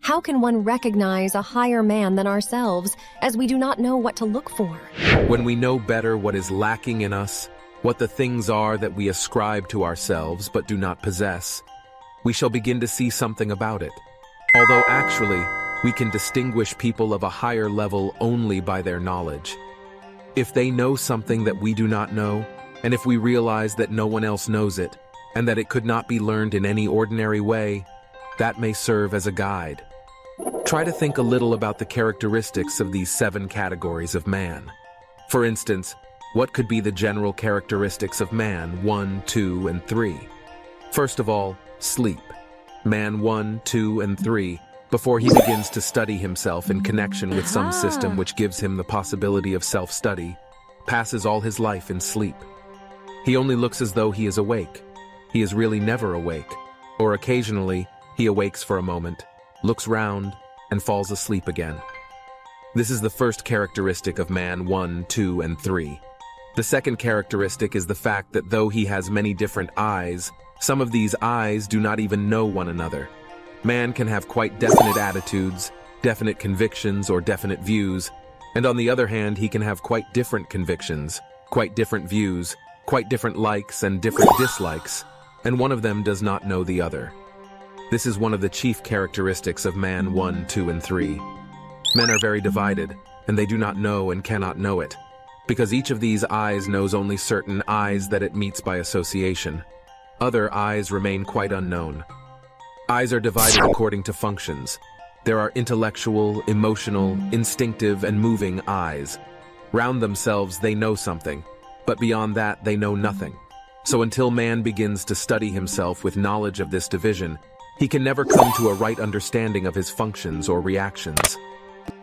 How can one recognize a higher man than ourselves, as we do not know what to look for? When we know better what is lacking in us, what the things are that we ascribe to ourselves but do not possess, we shall begin to see something about it. Although actually, we can distinguish people of a higher level only by their knowledge. If they know something that we do not know, and if we realize that no one else knows it, and that it could not be learned in any ordinary way, that may serve as a guide. Try to think a little about the characteristics of these 7 categories of man. For instance, what could be the general characteristics of man 1, 2, and 3? First of all, sleep. Man 1, 2, and 3, before he begins to study himself in connection with some system which gives him the possibility of self-study, passes all his life in sleep. He only looks as though he is awake. He is really never awake, or occasionally he awakes for a moment, looks round, and falls asleep again. This is the first characteristic of man 1, 2, and 3. The second characteristic is the fact that though he has many different eyes, some of these eyes do not even know one another. Man can have quite definite attitudes, definite convictions, or definite views, and on the other hand, he can have quite different convictions, quite different views, quite different likes and different dislikes, and one of them does not know the other. This is one of the chief characteristics of man 1, 2, and 3. Men are very divided, and they do not know and cannot know it, because each of these eyes knows only certain eyes that it meets by association. Other eyes remain quite unknown. Eyes are divided according to functions. There are intellectual, emotional, instinctive, and moving eyes. Round themselves they know something, but beyond that they know nothing. So until man begins to study himself with knowledge of this division, he can never come to a right understanding of his functions or reactions.